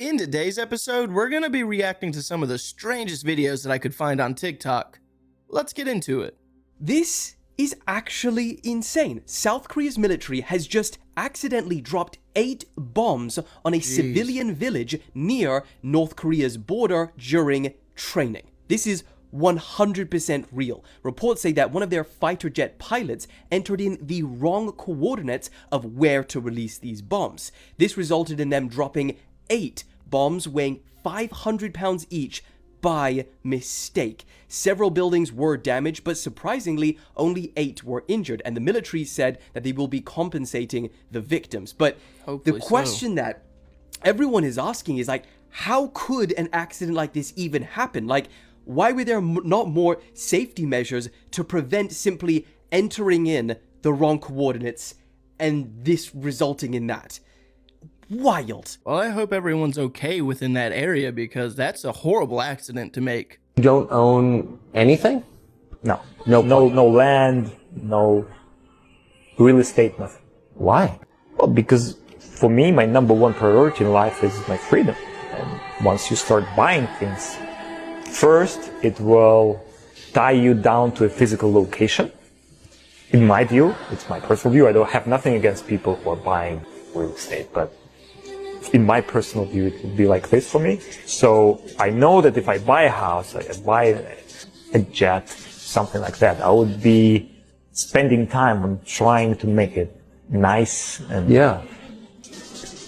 In today's episode, we're going to be reacting to some of the strangest videos that I could find on TikTok. Let's get into it. This is actually insane. South Korea's military has just accidentally dropped 8 bombs on a civilian village near North Korea's border during training. This is 100% real. Reports say that one of their fighter jet pilots entered in the wrong coordinates of where to release these bombs. This resulted in them dropping 8 bombs weighing 500 pounds each by mistake. Several buildings were damaged, but surprisingly, only 8 were injured, and the military said that they will be compensating the victims. But Hopefully the question that everyone is asking is like, how could an accident like this even happen? Like, why were there not more safety measures to prevent simply entering in the wrong coordinates and this resulting in that? Wild. Well, I hope everyone's okay within that area because that's a horrible accident to make. You don't own anything? No land, no real estate, nothing. Why? Well, because for me, my number one priority in life is my freedom. And once you start buying things, first it will tie you down to a physical location. In my view, it's my personal view. I don't have nothing against people who are buying real estate, but in my personal view, it would be like this for me. So I know that if I buy a house, I buy a jet, something like that, I would be spending time on trying to make it nice. And Yeah.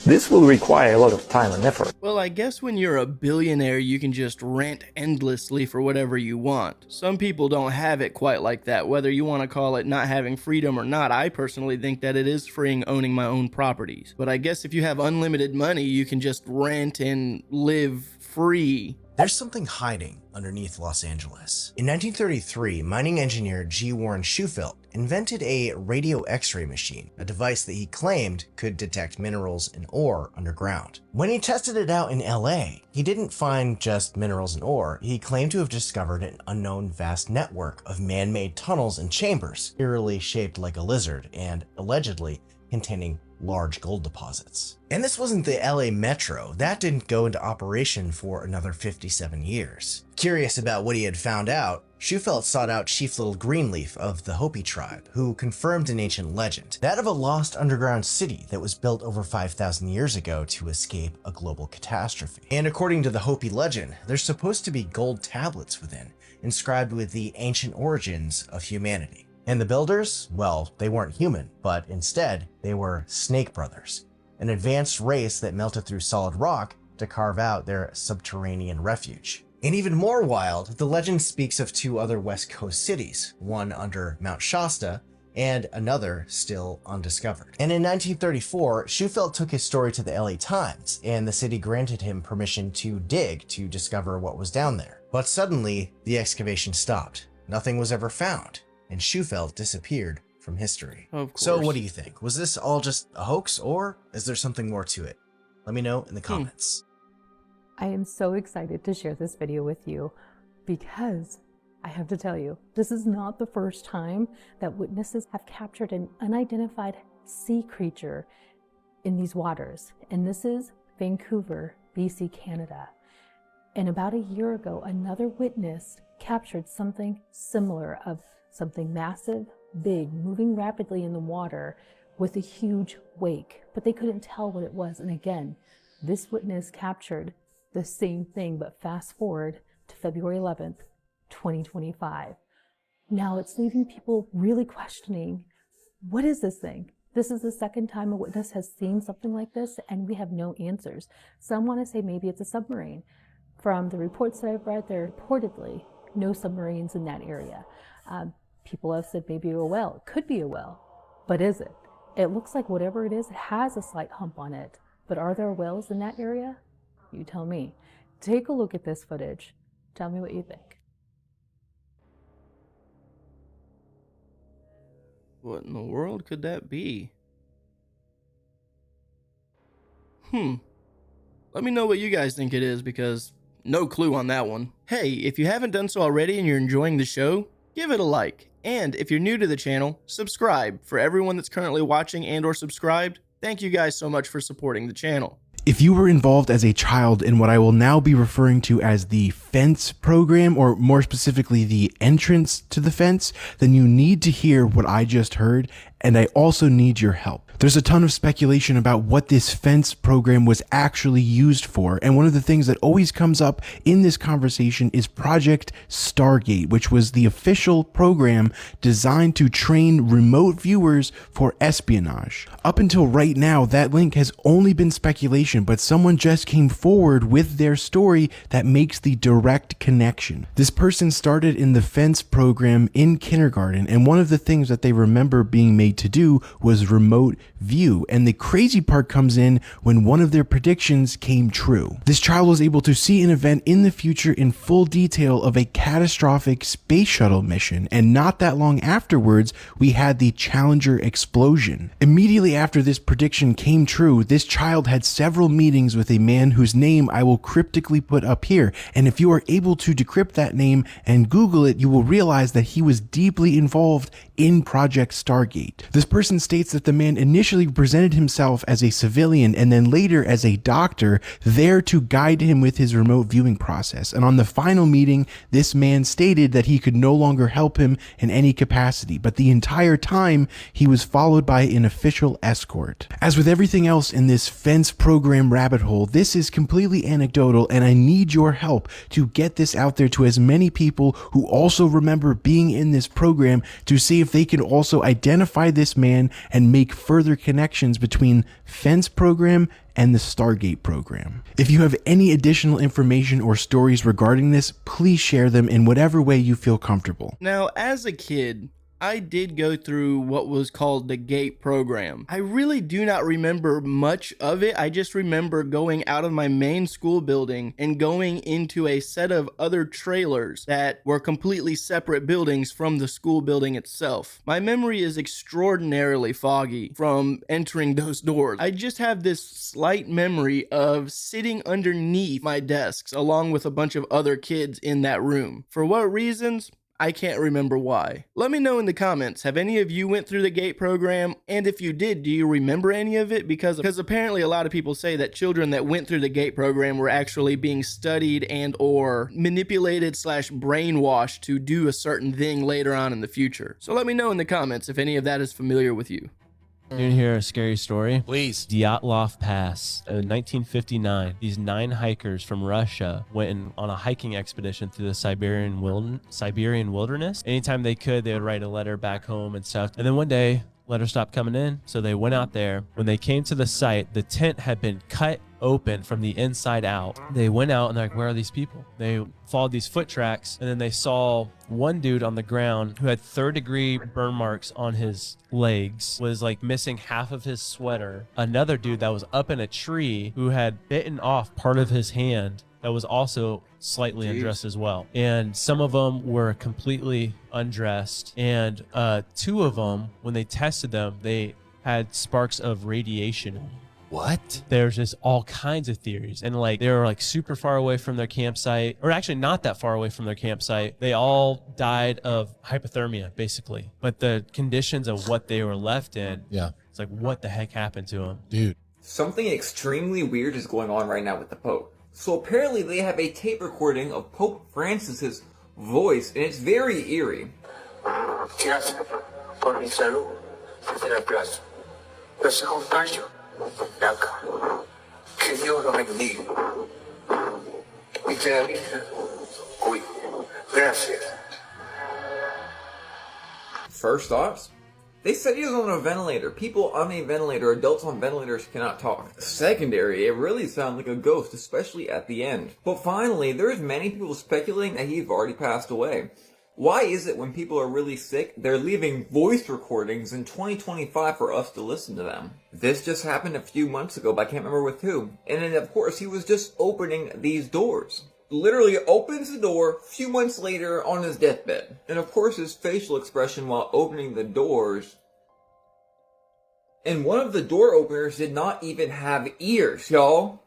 this will require a lot of time and effort. Well, I guess when you're a billionaire, you can just rant endlessly for whatever you want. Some people don't have it quite like that. Whether you want to call it not having freedom or not, I personally think that it is freeing owning my own properties. But I guess if you have unlimited money, you can just rent and live free. There's something hiding underneath Los Angeles. In 1933, mining engineer G. Warren Shufelt invented a radio X-ray machine, a device that he claimed could detect minerals and ore underground. When he tested it out in LA, he didn't find just minerals and ore. He claimed to have discovered an unknown vast network of man-made tunnels and chambers, eerily shaped like a lizard and allegedly containing large gold deposits. And this wasn't the LA Metro. That didn't go into operation for another 57 years. Curious about what he had found out, Shufelt sought out Chief Little Greenleaf of the Hopi tribe, who confirmed an ancient legend, that of a lost underground city that was built over 5,000 years ago to escape a global catastrophe. And according to the Hopi legend, there's supposed to be gold tablets within, inscribed with the ancient origins of humanity. And the builders? Well, they weren't human, but instead, they were Snake Brothers, an advanced race that melted through solid rock to carve out their subterranean refuge. And even more wild, the legend speaks of 2 other West Coast cities, one under Mount Shasta and another still undiscovered. And in 1934, Shufelt took his story to the LA Times, and the city granted him permission to dig to discover what was down there. But suddenly, the excavation stopped. Nothing was ever found, and Shufelt disappeared from history. Of course. So what do you think? Was this all just a hoax, or is there something more to it? Let me know in the comments. I am so excited to share this video with you because I have to tell you, this is not the first time that witnesses have captured an unidentified sea creature in these waters. And this is Vancouver, BC, Canada. And about a year ago, another witness captured something similar, of something massive, big, moving rapidly in the water with a huge wake, but they couldn't tell what it was. And again, this witness captured the same thing, but fast forward to February 11th, 2025. Now it's leaving people really questioning, what is this thing? This is the second time a witness has seen something like this, and we have no answers. Some want to say maybe it's a submarine. From the reports that I've read, there are reportedly no submarines in that area. People have said maybe a whale. It could be a whale, but is it? It looks like whatever it is, it has a slight hump on it. But are there whales in that area? You tell me. Take a look at this footage. Tell me what you think. What in the world could that be? Let me know what you guys think it is, because no clue on that one. Hey, if you haven't done so already and you're enjoying the show, give it a like. And if you're new to the channel, subscribe. For everyone that's currently watching and or subscribed, thank you guys so much for supporting the channel. If you were involved as a child in what I will now be referring to as the fence program, or more specifically the entrance to the fence, then you need to hear what I just heard, and I also need your help. There's a ton of speculation about what this fence program was actually used for, and one of the things that always comes up in this conversation is Project Stargate, which was the official program designed to train remote viewers for espionage. Up until right now, that link has only been speculation, but someone just came forward with their story that makes the direct connection. This person started in the fence program in kindergarten, and one of the things that they remember being made to do was remote view, and the crazy part comes in when one of their predictions came true. This child was able to see an event in the future in full detail of a catastrophic space shuttle mission, and not that long afterwards, we had the Challenger explosion. Immediately after this prediction came true, this child had several meetings with a man whose name I will cryptically put up here, and if you are able to decrypt that name and Google it, you will realize that he was deeply involved in Project Stargate. This person states that the man initially presented himself as a civilian and then later as a doctor, there to guide him with his remote viewing process. And on the final meeting, this man stated that he could no longer help him in any capacity, but the entire time he was followed by an official escort. As with everything else in this fence program rabbit hole, this is completely anecdotal, and I need your help to get this out there to as many people who also remember being in this program, to see if they can also identify this man and make further connections between fence program and the Stargate program. If you have any additional information or stories regarding this, please share them in whatever way you feel comfortable. Now, as a kid, I did go through what was called the GATE program. I really do not remember much of it. I just remember going out of my main school building and going into a set of other trailers that were completely separate buildings from the school building itself. My memory is extraordinarily foggy from entering those doors. I just have this slight memory of sitting underneath my desks along with a bunch of other kids in that room. For what reasons? I can't remember why. Let me know in the comments, have any of you went through the GATE program? And if you did, do you remember any of it? Because apparently a lot of people say that children that went through the GATE program were actually being studied and or manipulated / brainwashed to do a certain thing later on in the future. So let me know in the comments if any of that is familiar with you. You want to hear a scary story? Please. Dyatlov Pass. In 1959, these 9 hikers from Russia went on a hiking expedition through the Siberian wilderness. Anytime they could, they would write a letter back home and stuff. And then one day, letters stopped coming in, so they went out there. When they came to the site, the tent had been cut open from the inside out. They went out and they're like, where are these people? They followed these foot tracks, and then they saw one dude on the ground who had 3rd-degree burn marks on his legs, was like missing half of his sweater. Another dude that was up in a tree who had bitten off part of his hand that was also slightly undressed as well. And some of them were completely undressed. And 2 of them, when they tested them, they had sparks of radiation. What? There's just all kinds of theories. And like, they were like super far away from their campsite, or actually not that far away from their campsite. They all died of hypothermia, basically. But the conditions of what they were left in, it's like, what the heck happened to them? Dude. Something extremely weird is going on right now with the Pope. So apparently they have a tape recording of Pope Francis's voice, and it's very eerie. First thoughts? They said he was on a ventilator. People on a ventilator, adults on ventilators cannot talk. Secondary, it really sounds like a ghost, especially at the end. But finally, there's many people speculating that he's already passed away. Why is it when people are really sick, they're leaving voice recordings in 2025 for us to listen to them? This just happened a few months ago, but I can't remember with who. And then, of course, he was just opening these doors. Literally opens the door a few months later on his deathbed. And of course his facial expression while opening the doors. And one of the door openers did not even have ears, y'all.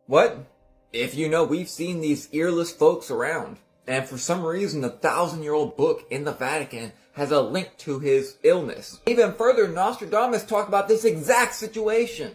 What? If you know, we've seen these earless folks around. And for some reason, the 1,000-year-old book in the Vatican has a link to his illness. Even further, Nostradamus talked about this exact situation.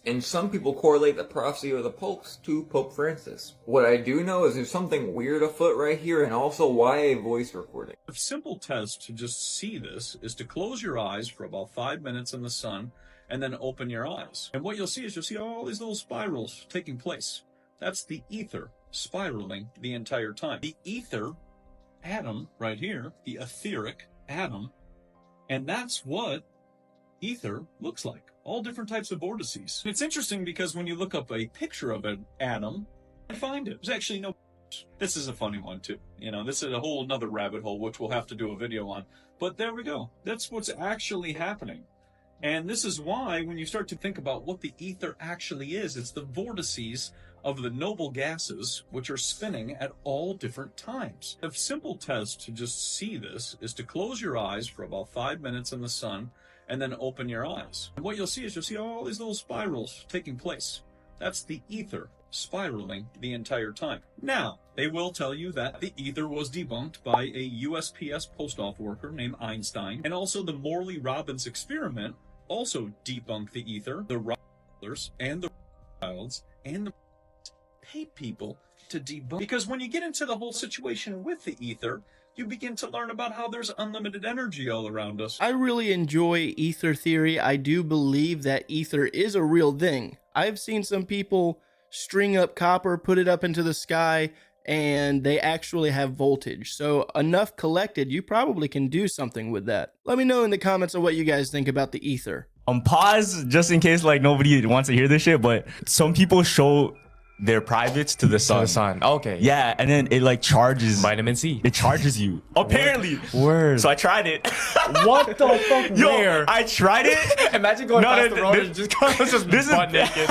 and some people correlate the prophecy of the popes to Pope Francis. What I do know is there's something weird afoot right here, and also why a voice recording. A simple test to just see this is to close your eyes for about 5 minutes in the sun, and then open your eyes. And what you'll see is you'll see all these little spirals taking place. That's the ether spiraling the entire time. The ether atom right here, the etheric atom, and that's what ether looks like. All different types of vortices. It's interesting because when you look up a picture of an atom, you find it. There's actually no. This is a funny one too. You know, this is a whole nother rabbit hole which we'll have to do a video on. But there we go. That's what's actually happening. And this is why when you start to think about what the ether actually is, it's the vortices of the noble gases which are spinning at all different times. A simple test to just see this is to close your eyes for about 5 minutes in the sun, and then open your eyes. And what you'll see is you'll see all these little spirals taking place. That's the ether spiraling the entire time. Now, they will tell you that the ether was debunked by a USPS post-op worker named Einstein, and also the Morley-Robbins experiment also debunked the ether. The Rockefellers and the Rothschilds and the paid people to debunk. Because when you get into the whole situation with the ether, you begin to learn about how there's unlimited energy all around us. I really enjoy ether theory. I do believe that ether is a real thing. I've seen some people string up copper, put it up into the sky, and they actually have voltage. So enough collected, you probably can do something with that. Let me know in the comments of what you guys think about the ether. Pause just in case like nobody wants to hear this shit, but some people show their privates to the sun. Okay. Yeah, and then it like charges. Vitamin C. It charges you. Apparently. Word. So I tried it. What the fuck? Yo, Where? I tried it. Imagine going past the road and just butt naked.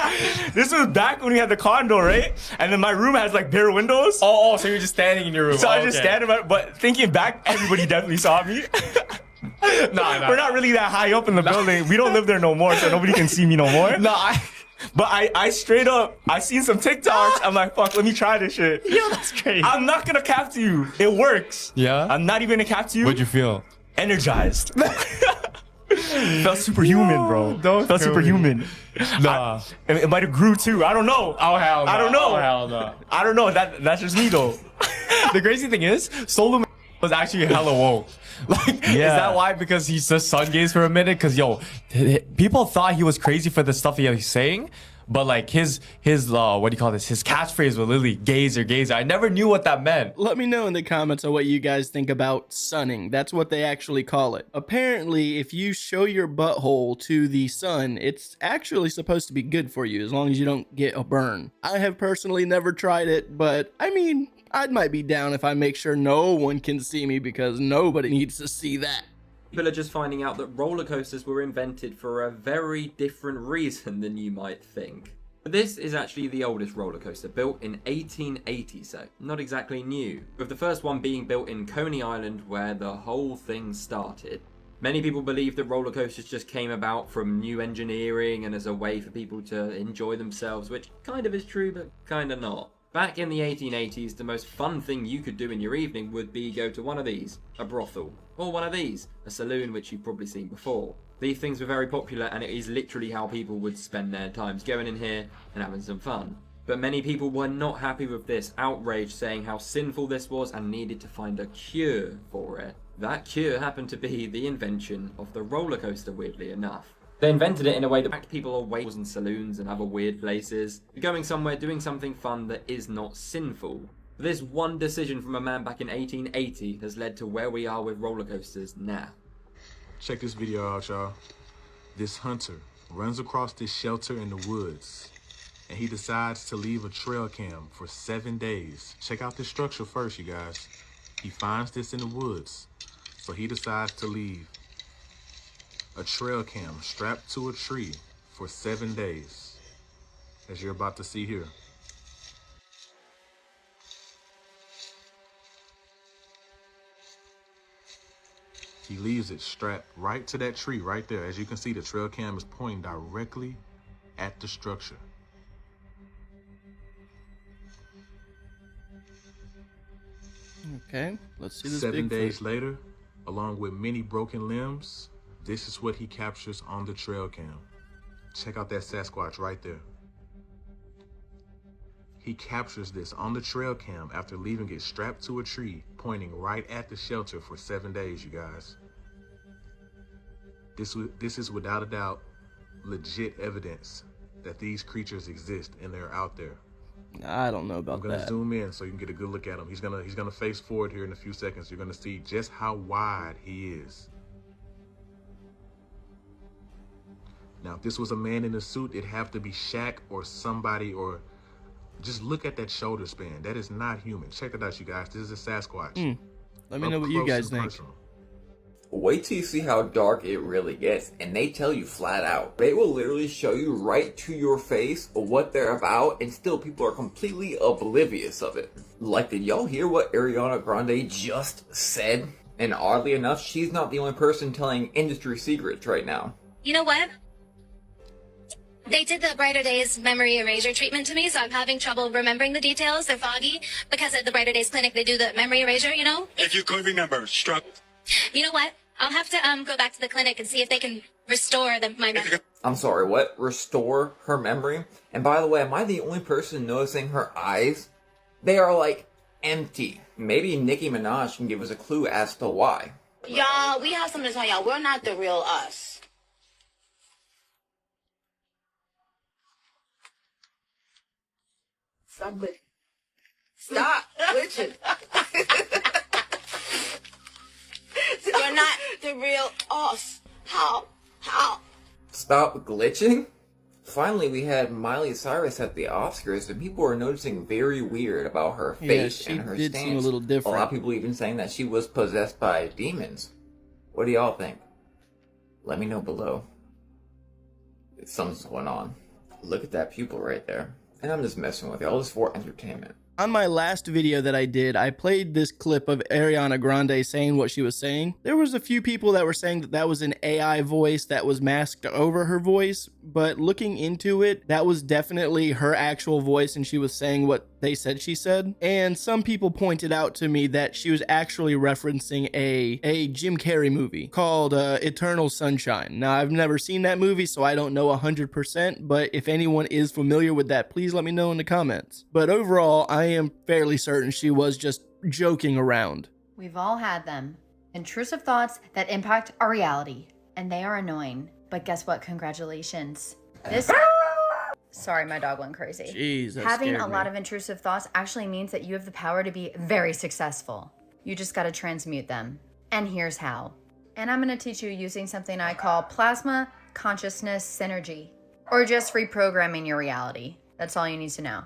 This was back when we had the condo, right? And then my room has like bare windows. Oh, so you're just standing in your room. So I just standing, but thinking back, everybody definitely saw me. Nah. We're not really that high up in the building. We don't live there no more, so nobody can see me no more. But I straight up, I seen some TikToks. I'm like, fuck, let me try this shit. Yo, that's crazy. I'm not gonna cap to you. It works. Yeah? I'm not even gonna cap to you. What'd you feel? Energized. Felt superhuman, bro. Felt superhuman. Nah. It might have grew too. I don't know. Oh, hell no. I don't know. Oh, hell no. I don't know. That's just me though. The crazy thing is, Solo was actually hella woke. Like, is that why? Because he's just sun gazed for a minute? Because, yo, people thought he was crazy for the stuff he was saying. But like his what do you call this? His catchphrase was literally gazer, gazer. I never knew what that meant. Let me know in the comments of what you guys think about sunning. That's what they actually call it. Apparently, if you show your butthole to the sun, it's actually supposed to be good for you as long as you don't get a burn. I have personally never tried it, but I mean, I might be down if I make sure no one can see me because nobody needs to see that. People are just finding out that roller coasters were invented for a very different reason than you might think. This is actually the oldest roller coaster, built in 1880, so not exactly new, with the first one being built in Coney Island where the whole thing started. Many people believe that roller coasters just came about from new engineering and as a way for people to enjoy themselves, which kind of is true but kind of not. Back in the 1880s, the most fun thing you could do in your evening would be go to one of these, a brothel, or one of these, a saloon, which you've probably seen before. These things were very popular and it is literally how people would spend their times, going in here and having some fun. But many people were not happy with this, outraged, saying how sinful this was and needed to find a cure for it. That cure happened to be the invention of the roller coaster, weirdly enough. They invented it in a way that packed people away in saloons and other weird places, going somewhere doing something fun that is not sinful. This one decision from a man back in 1880 has led to where we are with roller coasters now. Check this video out, y'all. This hunter runs across this shelter in the woods, and he decides to leave a trail cam for 7 days. Check out this structure first, you guys. He finds this in the woods, so he decides to leave a trail cam strapped to a tree for 7 days, as you're about to see here. He leaves it strapped right to that tree right there. As you can see, the trail cam is pointing directly at the structure. Okay, let's see this. 7 days later, along with many broken limbs, this is what he captures on the trail cam. Check out that Sasquatch right there. He captures this on the trail cam after leaving it strapped to a tree, pointing right at the shelter for 7 days, you guys. This is without a doubt legit evidence that these creatures exist and they're out there. I don't know about I'm gonna that. zoom in so you can get a good look at him. He's gonna face forward here in a few seconds. You're gonna see just how wide he is. Now, if this was a man in a suit, it'd have to be Shaq or somebody, or just look at that shoulder span. That is not human. Check that out, you guys. This is a Sasquatch. Let me know what you guys think. Wait till you see how dark it really gets, and they tell you flat out. They will literally show you right to your face what they're about, and still people are completely oblivious of it. Like, did y'all hear what Ariana Grande just said? And oddly enough, she's not the only person telling industry secrets right now. You know what? They did the Brighter Days memory erasure treatment to me, so I'm having trouble remembering the details. They're foggy because at the Brighter Days clinic, they do the memory erasure, you know? If you could remember, You know what? I'll have to go back to the clinic and see if they can restore my memory. I'm sorry, what? Restore her memory? And by the way, am I the only person noticing her eyes? They are like empty. Maybe Nicki Minaj can give us a clue as to why. Y'all, we have something to tell y'all. We're not the real us. Stop glitching. You're not the real us. How? Stop glitching? Finally, we had Miley Cyrus at the Oscars, and people were noticing very weird about her face and her did stance. seem a little different. A lot of people even saying that she was possessed by demons. What do y'all think? Let me know below. Something's going on. Look at that pupil right there. And I'm just messing with y'all. This is for entertainment. On my last video that I did, I played this clip of Ariana Grande saying what she was saying. There was a few people that were saying that that was an AI voice that was masked over her voice, but looking into it, that was definitely her actual voice and she was saying what they said she said. And some people pointed out to me that she was actually referencing a Jim Carrey movie called Eternal Sunshine. Now, I've never seen that movie, so I don't know 100%, but if anyone is familiar with that, please let me know in the comments. But overall, I am fairly certain she was just joking around. We've all had them. Intrusive thoughts that impact our reality. And they are annoying. But guess what? Congratulations. Sorry, my dog went crazy. Jeez, that Having scared a me. lot of intrusive thoughts actually means that you have the power to be very successful. You just gotta transmute them. And here's how. And I'm gonna teach you using something I call plasma consciousness synergy. Or just reprogramming your reality. That's all you need to know.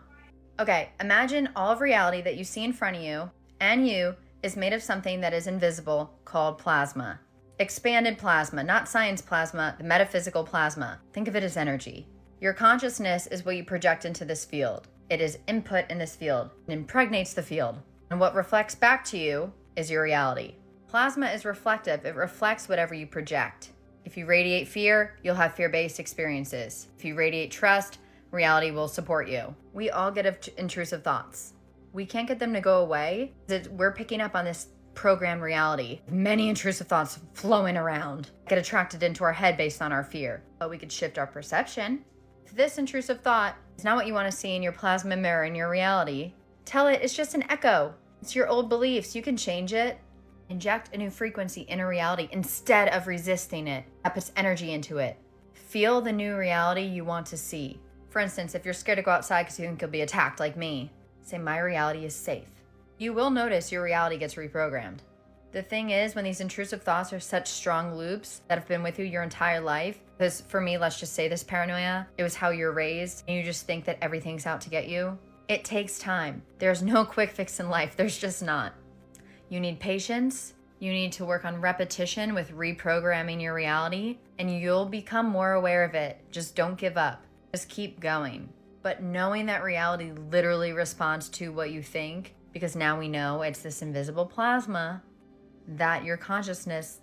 Okay, imagine all of reality that you see in front of you and you is made of something that is invisible called plasma. Expanded plasma, not science plasma, the metaphysical plasma. Think of it as energy. Your consciousness is what you project into this field. It is input in this field. It impregnates the field. And what reflects back to you is your reality. Plasma is reflective. It reflects whatever you project. If you radiate fear, you'll have fear-based experiences. If you radiate trust, reality will support you. We all get intrusive thoughts. We can't get them to go away. We're picking up on this programmed reality. Many intrusive thoughts flowing around, get attracted into our head based on our fear. But we could shift our perception. If this intrusive thought is not what you want to see in your plasma mirror in your reality, tell it it's just an echo. It's your old beliefs. You can change it. Inject a new frequency in a reality instead of resisting it. That puts energy into it. Feel the new reality you want to see. For instance, if you're scared to go outside because you think you'll be attacked like me, say my reality is safe. You will notice your reality gets reprogrammed. The thing is, when these intrusive thoughts are such strong loops that have been with you your entire life, because for me, let's just say this paranoia, it was how you're raised, and you just think that everything's out to get you. It takes time. There's no quick fix in life. There's just not. You need patience. You need to work on repetition with reprogramming your reality, and you'll become more aware of it. Just don't give up. Just keep going. But knowing that reality literally responds to what you think, because now we know it's this invisible plasma that your consciousness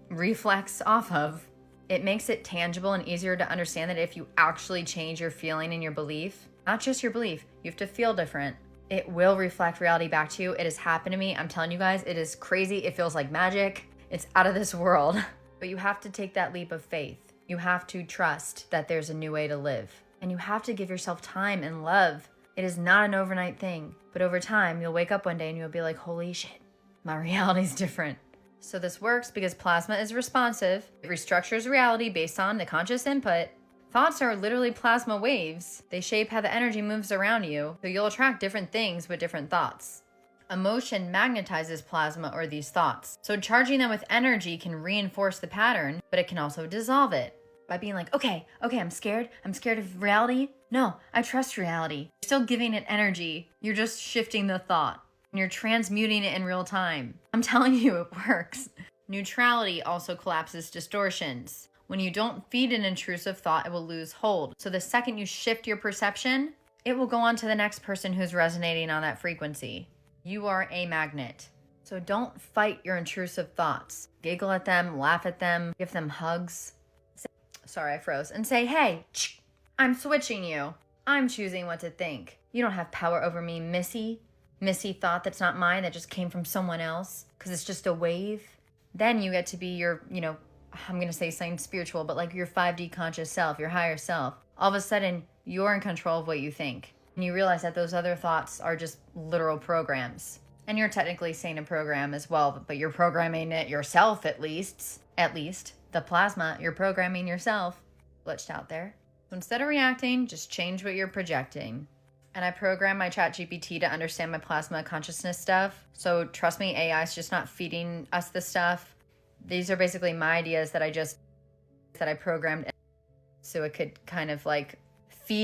reflects off of, it makes it tangible and easier to understand that if you actually change your feeling and your belief, not just your belief, you have to feel different. It will reflect reality back to you. It has happened to me. I'm telling you guys, it is crazy. It feels like magic. It's out of this world. But you have to take that leap of faith. You have to trust that there's a new way to live. And you have to give yourself time and love. It is not an overnight thing. But over time, you'll wake up one day and you'll be like, holy shit, my reality's different. So this works because plasma is responsive. It restructures reality based on the conscious input. Thoughts are literally plasma waves. They shape how the energy moves around you, so you'll attract different things with different thoughts. Emotion magnetizes plasma or these thoughts. So charging them with energy can reinforce the pattern, but it can also dissolve it. By being like, okay, I'm scared of reality. No, I trust reality. You're still giving it energy. You're just shifting the thought. And you're transmuting it in real time. I'm telling you, it works. Neutrality also collapses distortions. When you don't feed an intrusive thought, it will lose hold. So the second you shift your perception, it will go on to the next person who's resonating on that frequency. You are a magnet. So don't fight your intrusive thoughts. Giggle at them, laugh at them, give them hugs. Sorry, I froze. And say, hey, I'm switching you. I'm choosing what to think. You don't have power over me, Missy. Missy thought that's not mine, that just came from someone else, because it's just a wave. Then you get to be your, I'm going to say something spiritual, but like your 5D conscious self, your higher self. All of a sudden, you're in control of what you think. And you realize that those other thoughts are just literal programs. And you're technically saying a program as well, but you're programming it yourself at least. At least. The plasma, you're programming yourself. Glitched out there. So instead of reacting, just change what you're projecting. And I programmed my ChatGPT to understand my plasma consciousness stuff. So trust me, AI is just not feeding us the stuff. These are basically my ideas that I programmed so it could kind of like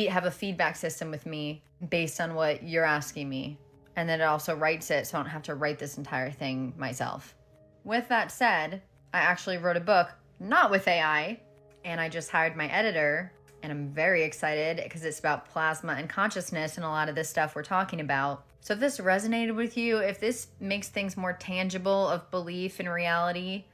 have a feedback system with me based on what you're asking me. And then it also writes it so I don't have to write this entire thing myself. With that said, I actually wrote a book, not with AI, and I just hired my editor. And I'm very excited because it's about plasma and consciousness and a lot of this stuff we're talking about. So if this resonated with you, if this makes things more tangible of belief in reality,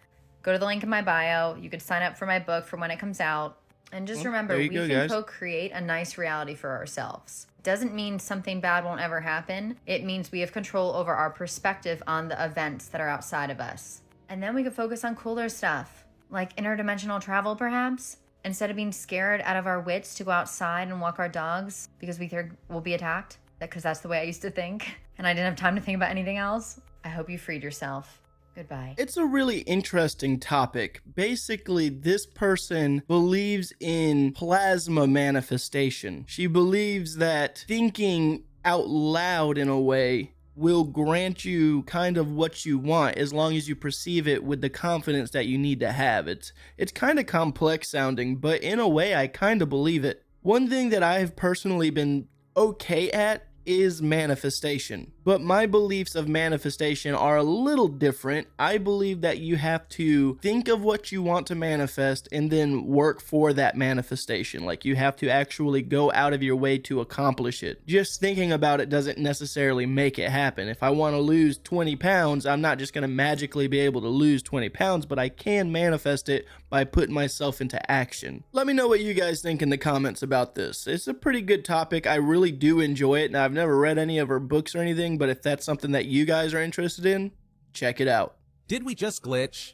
go to the link in my bio. You could sign up for my book for when it comes out. And just remember, we can co-create a nice reality for ourselves. Doesn't mean something bad won't ever happen. It means we have control over our perspective on the events that are outside of us. And then we can focus on cooler stuff, like interdimensional travel perhaps. Instead of being scared out of our wits to go outside and walk our dogs because we think we'll be attacked, because that's the way I used to think, and I didn't have time to think about anything else. I hope you freed yourself. Goodbye. It's a really interesting topic. Basically, this person believes in plasma manifestation. She believes that thinking out loud in a way will grant you kind of what you want as long as you perceive it with the confidence that you need to have. It's kind of complex sounding, but in a way I kind of believe it. One thing that I've personally been okay at is manifestation. But my beliefs of manifestation are a little different. I believe that you have to think of what you want to manifest and then work for that manifestation. Like you have to actually go out of your way to accomplish it. Just thinking about it doesn't necessarily make it happen. If I want to lose 20 pounds, I'm not just going to magically be able to lose 20 pounds, but I can manifest it by putting myself into action. Let me know what you guys think in the comments about this. It's a pretty good topic. I really do enjoy it. Now, I've never read any of her books or anything, but if that's something that you guys are interested in, check it out. Did we just glitch?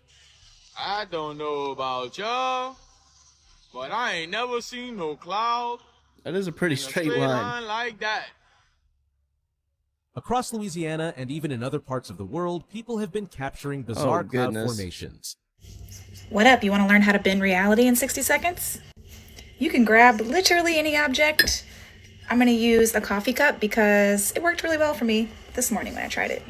I don't know about y'all, but I ain't never seen no cloud. That is a pretty straight line. Like that. Across Louisiana and even in other parts of the world, people have been capturing bizarre cloud formations. What up? You want to learn how to bend reality in 60 seconds? You can grab literally any object. I'm going to use a coffee cup because it worked really well for me this morning when I tried it.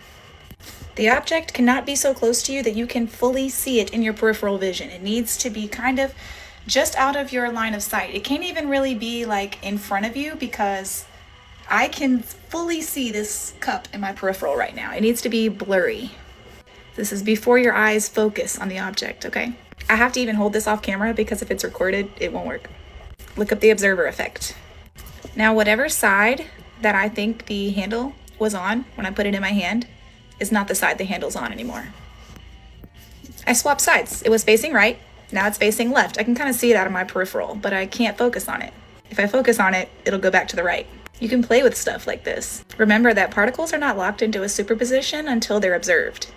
The object cannot be so close to you that you can fully see it in your peripheral vision. It needs to be kind of just out of your line of sight. It can't even really be like in front of you because I can fully see this cup in my peripheral right now. It needs to be blurry. This is before your eyes focus on the object, okay? I have to even hold this off camera because if it's recorded, it won't work. Look up the observer effect. Now, whatever side that I think the handle was on when I put it in my hand is not the side the handle's on anymore. I swapped sides. It was facing right, now it's facing left. I can kind of see it out of my peripheral, but I can't focus on it. If I focus on it, it'll go back to the right. You can play with stuff like this. Remember that particles are not locked into a superposition until they're observed.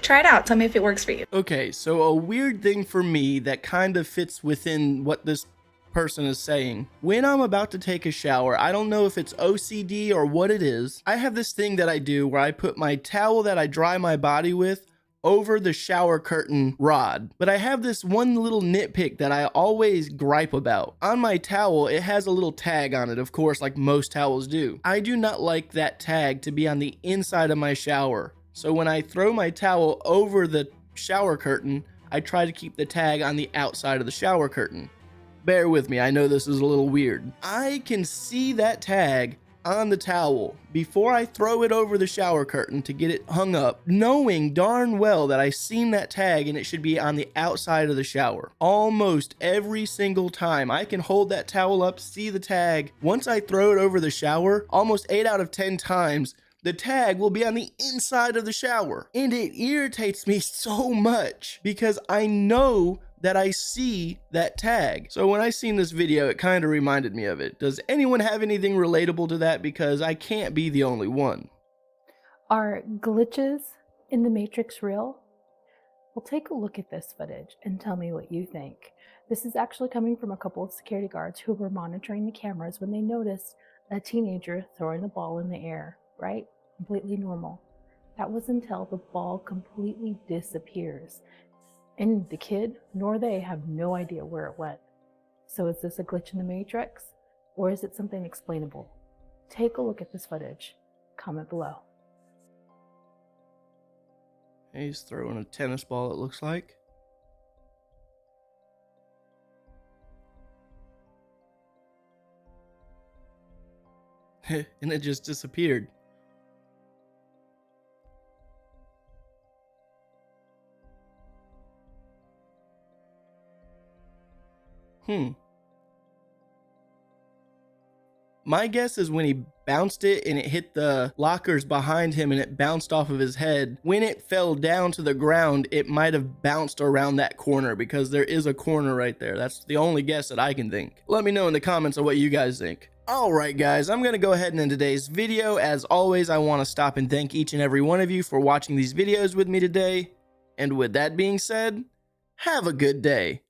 Try it out. Tell me if it works for you. Okay, so a weird thing for me that kind of fits within what this person is saying. When I'm about to take a shower, I don't know if it's OCD or what it is. I have this thing that I do where I put my towel that I dry my body with over the shower curtain rod. But I have this one little nitpick that I always gripe about. On my towel, it has a little tag on it, of course, like most towels do. I do not like that tag to be on the inside of my shower. So when I throw my towel over the shower curtain, I try to keep the tag on the outside of the shower curtain. Bear with me, I know this is a little weird. I can see that tag on the towel before I throw it over the shower curtain to get it hung up, knowing darn well that I seen that tag and it should be on the outside of the shower. Almost every single time I can hold that towel up, see the tag. Once I throw it over the shower, almost 8 out of 10 times, the tag will be on the inside of the shower. And it irritates me so much because I know that I see that tag. So when I seen this video, it kind of reminded me of it. Does anyone have anything relatable to that? Because I can't be the only one. Are glitches in the Matrix real? Well, take a look at this footage and tell me what you think. This is actually coming from a couple of security guards who were monitoring the cameras when they noticed a teenager throwing a ball in the air, right? Completely normal. That was until the ball completely disappears. And the kid, nor they, have no idea where it went. So is this a glitch in the Matrix? Or is it something explainable? Take a look at this footage. Comment below. He's throwing a tennis ball, it looks like. And it just disappeared. My guess is when he bounced it and it hit the lockers behind him and it bounced off of his head, when it fell down to the ground, it might have bounced around that corner because there is a corner right there. That's the only guess that I can think. Let me know in the comments on what you guys think. Alright guys, I'm going to go ahead and end today's video. As always, I want to stop and thank each and every one of you for watching these videos with me today. And with that being said, have a good day.